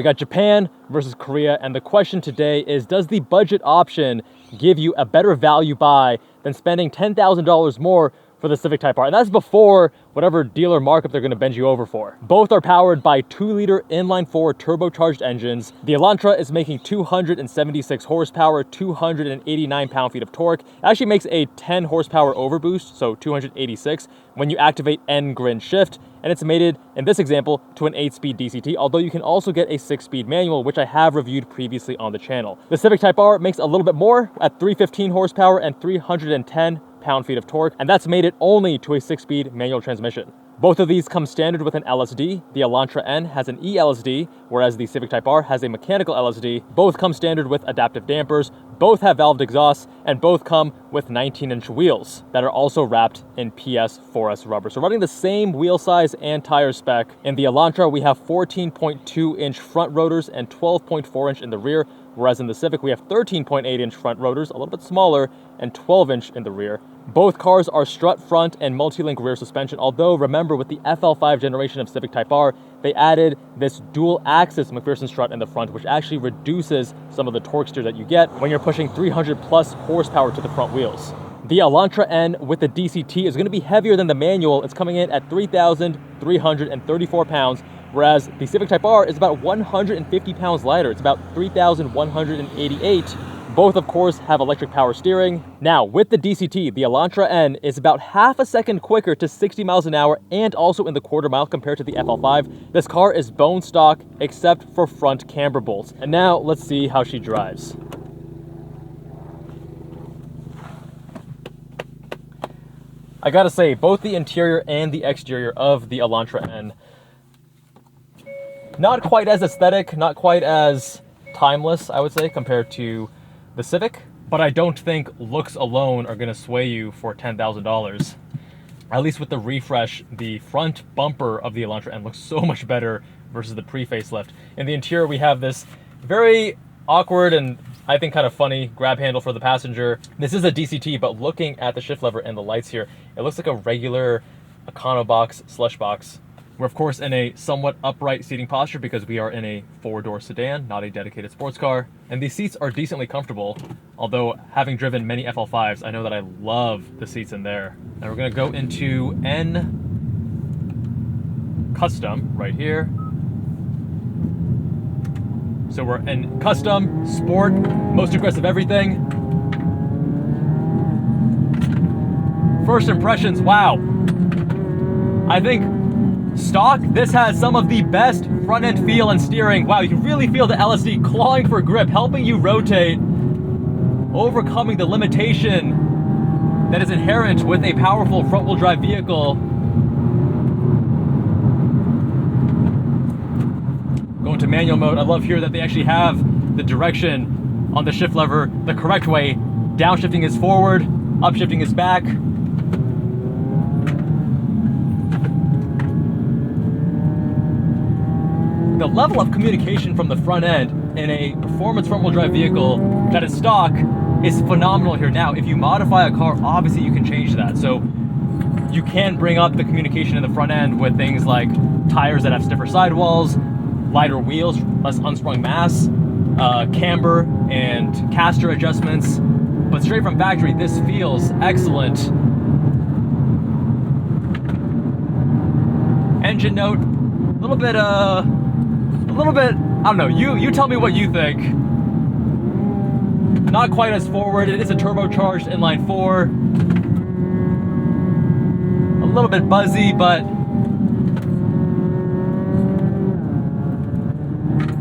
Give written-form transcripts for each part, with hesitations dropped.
got Japan versus Korea, and the question today is, does the budget option give you a better value buy than spending $10,000 more for the Civic Type R? And that's before whatever dealer markup they're gonna bend you over for. Both are powered by 2-liter inline-4 turbocharged engines. The Elantra is making 276 horsepower, 289 pound-feet of torque. It actually makes a 10 horsepower overboost, so 286, when you activate N-Grin shift, and it's mated, in this example, to an 8-speed DCT, although you can also get a 6-speed manual, which I have reviewed previously on the channel. The Civic Type R makes a little bit more at 315 horsepower and 310 pound-feet of torque, and that's mated only to a 6-speed manual transmission. Both of these come standard with an LSD. The Elantra N has an eLSD, whereas the Civic Type R has a mechanical LSD. Both come standard with adaptive dampers, both have valved exhausts, and both come with 19-inch wheels that are also wrapped in PS 4S rubber. So running the same wheel size and tire spec. In the Elantra, we have 14.2-inch front rotors and 12.4-inch in the rear, whereas in the Civic, we have 13.8-inch front rotors, a little bit smaller, and 12-inch in the rear. Both cars are strut front and multi-link rear suspension, although remember with the FL5 generation of Civic Type R, they added this dual-axis McPherson strut in the front, which actually reduces some of the torque steer that you get when you're pushing 300 plus horsepower to the front wheels. The Elantra N with the DCT is going to be heavier than the manual. It's coming in at 3,334 pounds, whereas the Civic Type R is about 150 pounds lighter. It's about 3,188. Both, of course, have electric power steering. Now, with the DCT, the Elantra N is about half a second quicker to 60 miles an hour and also in the quarter mile compared to the FL5. This car is bone stock except for front camber bolts. And now, let's see how she drives. I gotta say, both the interior and the exterior of the Elantra N, not quite as aesthetic, not quite as timeless, I would say, compared to the Civic, but I don't think looks alone are gonna sway you for $10,000. At least with the refresh, the front bumper of the Elantra N looks so much better versus the pre-facelift. In the interior, we have this very awkward and I think kind of funny grab handle for the passenger. This is a DCT, but looking at the shift lever and the lights here, it looks like a regular Econobox slush box. We're of course in a somewhat upright seating posture because we are in a 4-door sedan, not a dedicated sports car. And these seats are decently comfortable, although having driven many FL5s, I know that I love the seats in there. Now we're gonna go into N Custom right here. So we're in Custom, Sport, most aggressive everything. First impressions, wow. I think stock, this has some of the best front end feel and steering. Wow, you can really feel the LSD clawing for grip, helping you rotate, overcoming the limitation that is inherent with a powerful front wheel drive vehicle. Going to manual mode, I love here that they actually have the direction on the shift lever the correct way. Downshifting is forward, upshifting is back. The level of communication from the front end in a performance front wheel drive vehicle that is stock is phenomenal here. Now, if you modify a car, obviously you can change that. So you can bring up the communication in the front end with things like tires that have stiffer sidewalls, lighter wheels, less unsprung mass, camber and caster adjustments. But straight from factory, this feels excellent. Engine note, a little bit, I don't know, you tell me what you think. Not quite as forward. It is a turbocharged inline 4. A little bit buzzy, but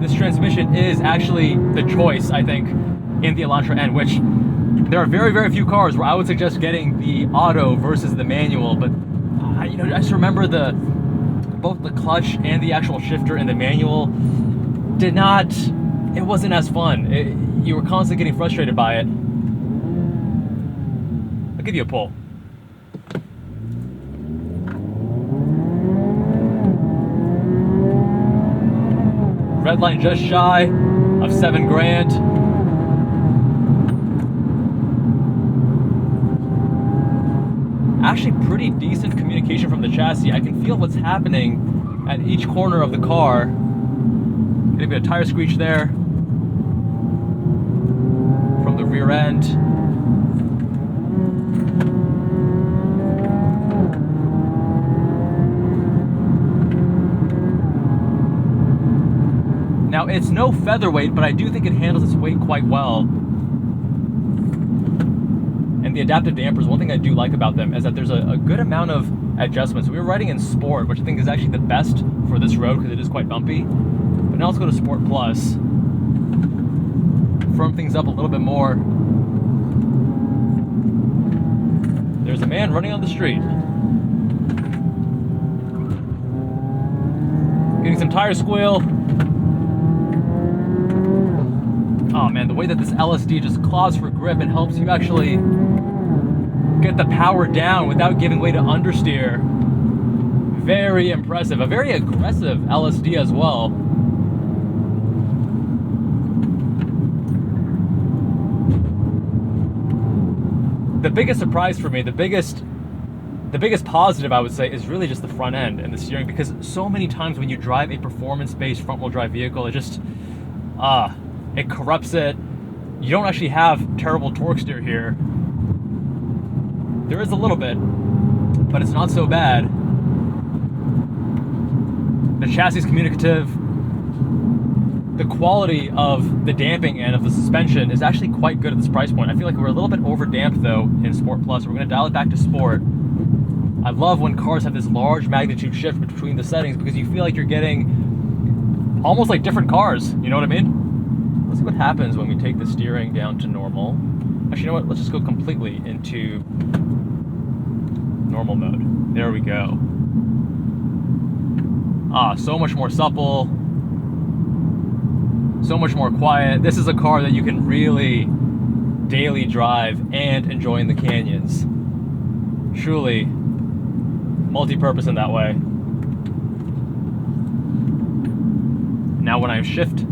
this transmission is actually the choice, I think, in the Elantra N, which there are very, very few cars where I would suggest getting the auto versus the manual, but you know, I just remember both the clutch and the actual shifter in the manual it wasn't as fun. You were constantly getting frustrated by it. I'll give you a pull. Red line just shy of $7,000. Actually pretty decent communication from the chassis. I can feel what's happening at each corner of the car. Getting a bit of tire screech there from the rear end. Now, it's no featherweight, but I do think it handles its weight quite well. And the adaptive dampers, one thing I do like about them is that there's a good amount of adjustments. We were riding in Sport, which I think is actually the best for this road because it is quite bumpy. But now let's go to Sport Plus. Firm things up a little bit more. There's a man running on the street. Getting some tire squeal. Oh man, the way that this LSD just claws for grip and helps you actually get the power down without giving way to understeer. Very impressive. A very aggressive LSD as well. The biggest surprise for me, the biggest positive I would say is really just the front end and the steering, because so many times when you drive a performance-based front-wheel drive vehicle, it just it corrupts it. You don't actually have terrible torque steer here. There is a little bit, but it's not so bad. The chassis is communicative. The quality of the damping and of the suspension is actually quite good at this price point. I feel like we're a little bit over damped though in Sport Plus. We're gonna dial it back to Sport. I love when cars have this large magnitude shift between the settings because you feel like you're getting almost like different cars, you know what I mean? Let's see what happens when we take the steering down to normal. Actually, you know what? Let's just go completely into normal mode. There we go. So much more supple. So much more quiet. This is a car that you can really daily drive and enjoy in the canyons. Truly multi-purpose in that way. Now when I shift,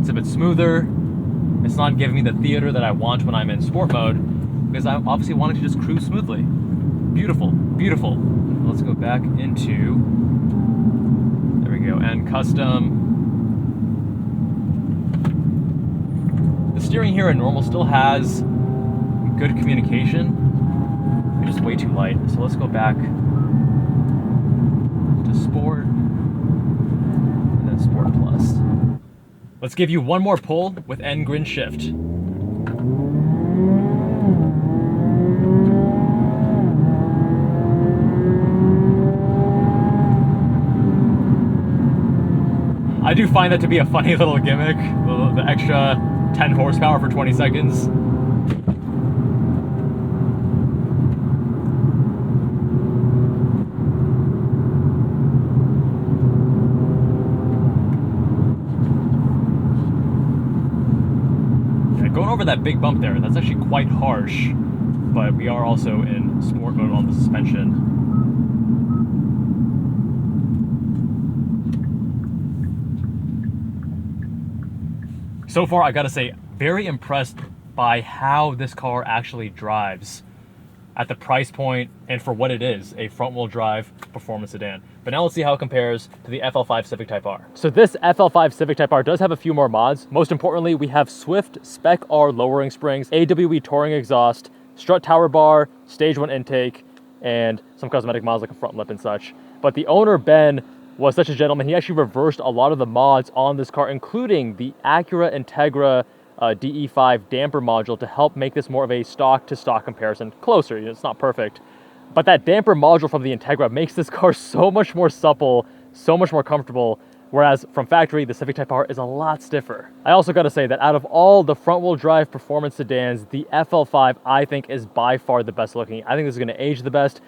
it's a bit smoother. It's not giving me the theater that I want when I'm in sport mode, because I'm obviously wanting to just cruise smoothly. Beautiful, beautiful. Let's go back into, there we go, and custom. The steering here in normal still has good communication. It's just way too light. So let's go back to Sport and then Sport Plus. Let's give you one more pull with end grin shift. I do find that to be a funny little gimmick, the extra 10 horsepower for 20 seconds. Going over that big bump there, that's actually quite harsh, but we are also in sport mode on the suspension. So far, I gotta say, very impressed by how this car actually drives at the price point and for what it is, a front-wheel drive performance sedan. But now let's see how it compares to the FL5 Civic Type R. So this FL5 Civic Type R does have a few more mods. Most importantly, we have Swift Spec R lowering springs, AWE touring exhaust, Strut Tower Bar, Stage One Intake, and some cosmetic mods like a front lip and such. But the owner, Ben, was such a gentleman. He actually reversed a lot of the mods on this car, including the Acura Integra DE5 damper module to help make this more of a stock-to-stock comparison. Closer, it's not perfect. But that damper module from the Integra makes this car so much more supple, so much more comfortable, whereas from factory, the Civic Type R is a lot stiffer. I also gotta say that out of all the front-wheel drive performance sedans, the FL5, I think, is by far the best looking. I think this is gonna age the best.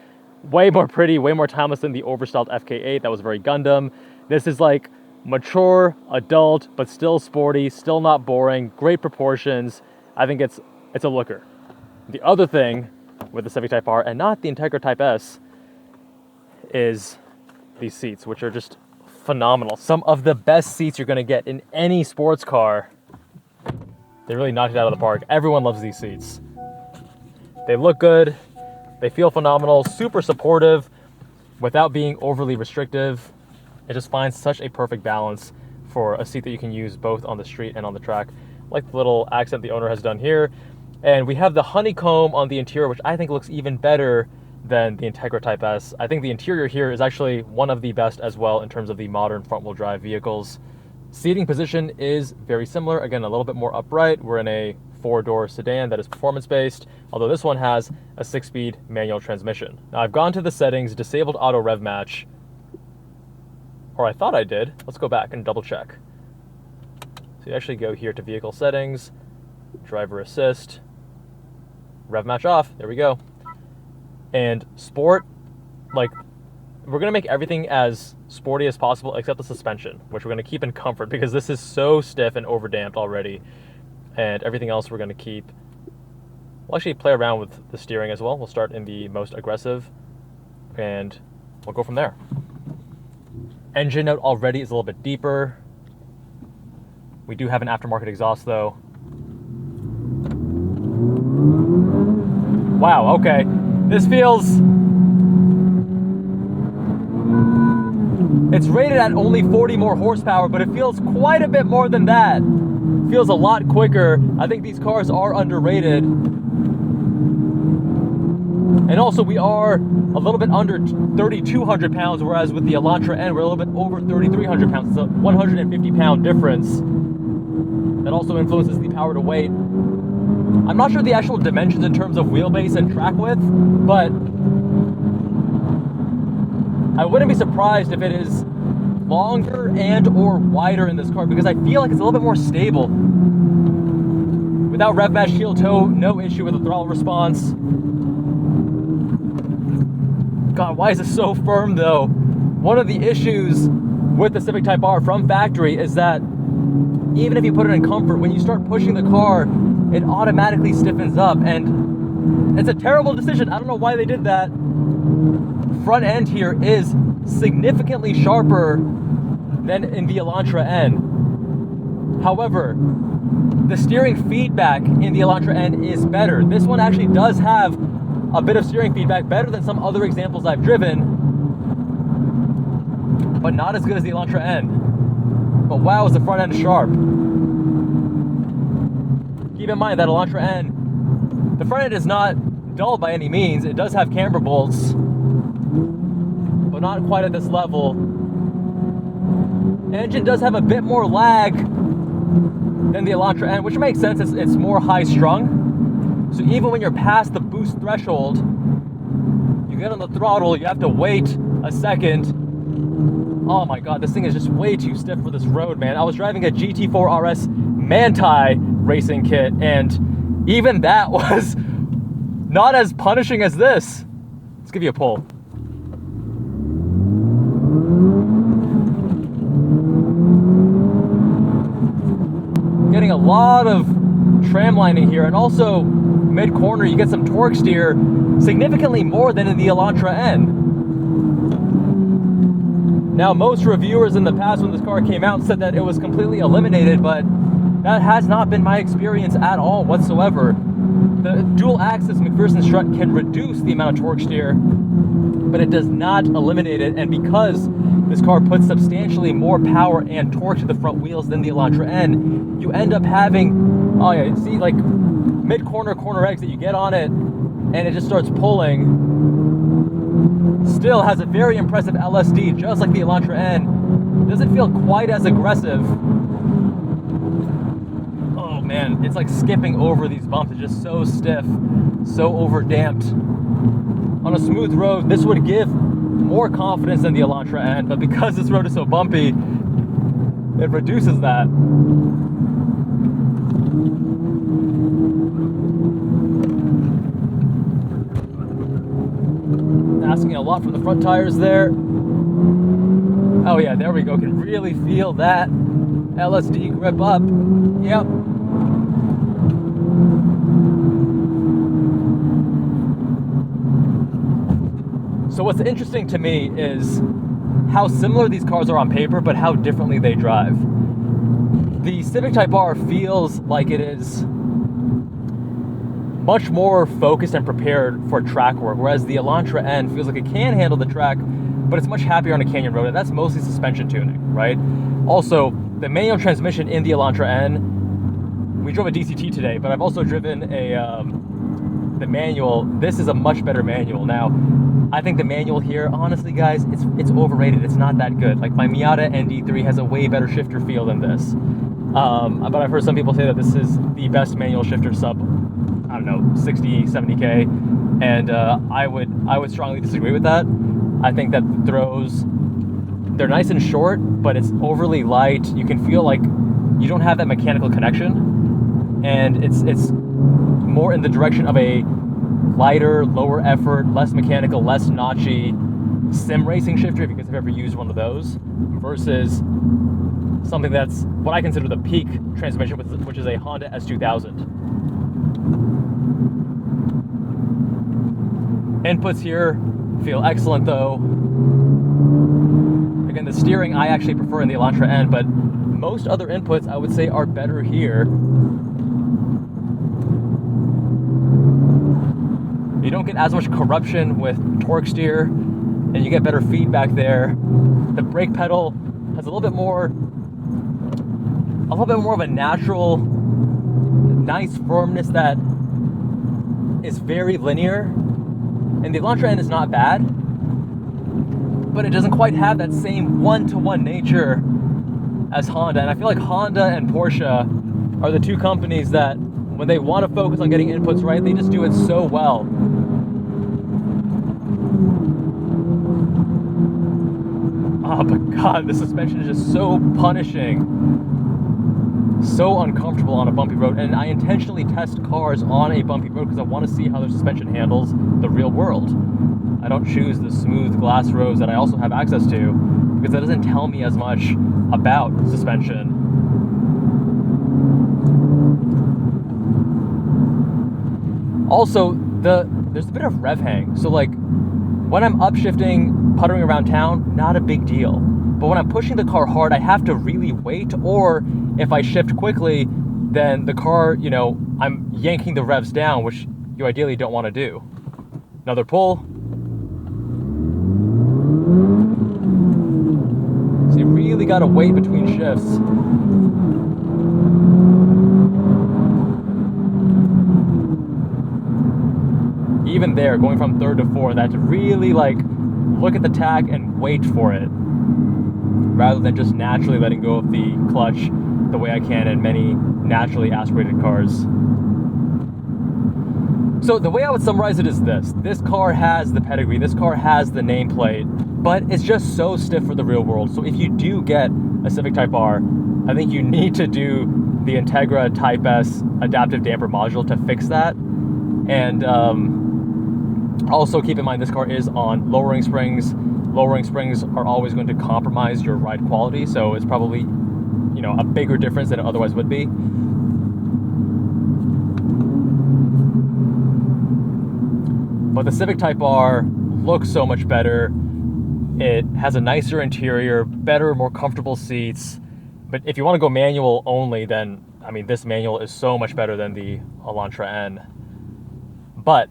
Way more pretty, way more timeless than the overstyled FK8 that was very Gundam. This is like mature, adult, but still sporty, still not boring, great proportions. I think it's a looker. The other thing with the Civic Type R, and not the Integra Type S, is these seats, which are just phenomenal. Some of the best seats you're gonna get in any sports car. They really knocked it out of the park. Everyone loves these seats. They look good, they feel phenomenal, super supportive without being overly restrictive. It just finds such a perfect balance for a seat that you can use both on the street and on the track. Like the little accent the owner has done here. And we have the honeycomb on the interior, which I think looks even better than the Integra Type S. I think the interior here is actually one of the best as well in terms of the modern front-wheel drive vehicles. Seating position is very similar. Again, a little bit more upright. We're in a 4-door sedan that is performance-based, although this one has a 6-speed manual transmission. Now, I've gone to the settings, disabled auto rev match, or I thought I did. Let's go back and double check. So you actually go here to vehicle settings, driver assist, rev match off, there we go. And sport, like, we're gonna make everything as sporty as possible except the suspension, which we're gonna keep in comfort because this is so stiff and overdamped already. And everything else we're gonna keep. We'll actually play around with the steering as well. We'll start in the most aggressive and we'll go from there. Engine note already is a little bit deeper. We do have an aftermarket exhaust though. Wow, okay. This feels... It's rated at only 40 more horsepower, but it feels quite a bit more than that. It feels a lot quicker. I think these cars are underrated. And also we are a little bit under 3,200 pounds, whereas with the Elantra N, we're a little bit over 3,300 pounds. It's a 150 pound difference. That also influences the power to weight. I'm not sure the actual dimensions in terms of wheelbase and track width, but I wouldn't be surprised if it is longer and or wider in this car because I feel like it's a little bit more stable. Without rev match heel toe, no issue with the throttle response. God, why is it so firm though? One of the issues with the Civic Type R from factory is that even if you put it in comfort, when you start pushing the car, it automatically stiffens up, and it's a terrible decision. I don't know why they did that. Front end here is significantly sharper than in the Elantra N. However, the steering feedback in the Elantra N is better. This one actually does have a bit of steering feedback, better than some other examples I've driven, but not as good as the Elantra N. But wow, is the front end sharp. Keep in mind that Elantra N, the front end is not dull by any means. It does have camber bolts, but not quite at this level. Engine does have a bit more lag than the Elantra N, which makes sense. It's more high strung. So even when you're past the boost threshold, you get on the throttle, you have to wait a second. Oh my God, this thing is just way too stiff for this road, man. I was driving a GT4 RS Manti racing kit, and even that was not as punishing as this. Let's give you a pull. Getting a lot of tram lining here, and also mid-corner you get some torque steer, significantly more than in the Elantra N. Now, most reviewers in the past when this car came out said that it was completely eliminated, but that has not been my experience at all whatsoever. The dual-axis McPherson strut can reduce the amount of torque steer, but it does not eliminate it, and because this car puts substantially more power and torque to the front wheels than the Elantra N, you end up having, oh yeah, see, like mid-corner corner exit, you get on it, and it just starts pulling. Still has a very impressive LSD, just like the Elantra N. Doesn't feel quite as aggressive. Oh man, it's like skipping over these bumps. It's just so stiff, so overdamped. On a smooth road, this would give more confidence than the Elantra N, but because this road is so bumpy, it reduces that. Asking a lot from the front tires there. Oh yeah, there we go. Can really feel that LSD grip up. Yep. So what's interesting to me is how similar these cars are on paper, but how differently they drive. The Civic Type R feels like it is much more focused and prepared for track work, whereas the Elantra N feels like it can handle the track, but it's much happier on a canyon road, and that's mostly suspension tuning, right? Also, the manual transmission in the Elantra N, we drove a DCT today, but I've also driven the manual. This is a much better manual. Now, I think the manual here, honestly, guys, it's overrated. It's not that good. Like, my Miata ND3 has a way better shifter feel than this. But I've heard some people say that this is the best manual shifter sub, I don't know, 60, 70K, and I would strongly disagree with that. I think that the throws, they're nice and short, but it's overly light. You can feel like you don't have that mechanical connection, and it's more in the direction of a lighter, lower effort, less mechanical, less notchy sim racing shifter, if you guys have ever used one of those, versus something that's what I consider the peak transmission, which is a Honda S2000. Inputs here feel excellent though. Again, the steering I actually prefer in the Elantra N, but most other inputs I would say are better here. You don't get as much corruption with torque steer, and you get better feedback there. The brake pedal has a little bit more of a natural, nice firmness that is very linear. And the Elantra N is not bad, but it doesn't quite have that same one-to-one nature as Honda. And I feel like Honda and Porsche are the two companies that, when they want to focus on getting inputs right, they just do it so well. Oh, but God, the suspension is just so punishing. So uncomfortable on a bumpy road, and I intentionally test cars on a bumpy road because I want to see how their suspension handles the real world. I don't choose the smooth glass roads that I also have access to because that doesn't tell me as much about suspension. Also, there's a bit of rev hang, so like when I'm upshifting, puttering around town, not a big deal. But when I'm pushing the car hard, I have to really wait, or if I shift quickly, then the car, you know, I'm yanking the revs down, which you ideally don't want to do. Another pull. So you really got to wait between shifts. Even there, going from third to fourth, I had to really like look at the tach and wait for it, rather than just naturally letting go of the clutch the way I can in many naturally aspirated cars. So the way I would summarize it is this. This car has the pedigree, this car has the nameplate, but it's just so stiff for the real world. So if you do get a Civic Type R, I think you need to do the Integra Type S adaptive damper module to fix that. And also keep in mind this car is on lowering springs. Lowering springs are always going to compromise your ride quality, so it's probably, you know, a bigger difference than it otherwise would be. But the Civic Type R looks so much better. It has a nicer interior, better, more comfortable seats. But if you want to go manual only, then, I mean, this manual is so much better than the Elantra N. But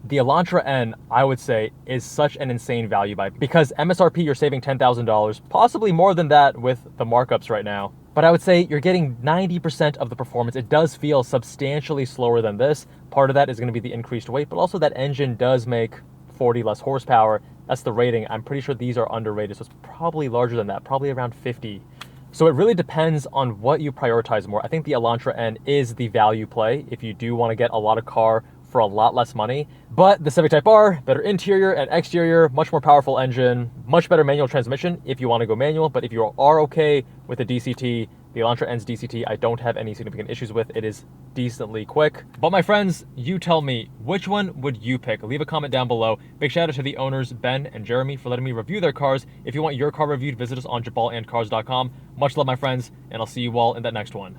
the Elantra N, I would say, is such an insane value buy, because MSRP, you're saving $10,000, possibly more than that with the markups right now. But I would say you're getting 90% of the performance. It does feel substantially slower than this. Part of that is going to be the increased weight, but also that engine does make 40 less horsepower. That's the rating. I'm pretty sure these are underrated, so it's probably larger than that, probably around 50. So it really depends on what you prioritize more. I think the Elantra N is the value play if you do want to get a lot of car for a lot less money. But the Civic Type R, better interior and exterior, much more powerful engine, much better manual transmission if you want to go manual. But if you are okay with the DCT, the Elantra N's DCT, I don't have any significant issues with. It is decently quick. But my friends, you tell me, which one would you pick? Leave a comment down below. Big shout out to the owners, Ben and Jeremy, for letting me review their cars. If you want your car reviewed, visit us on jabalandcars.com. Much love, my friends, and I'll see you all in that next one.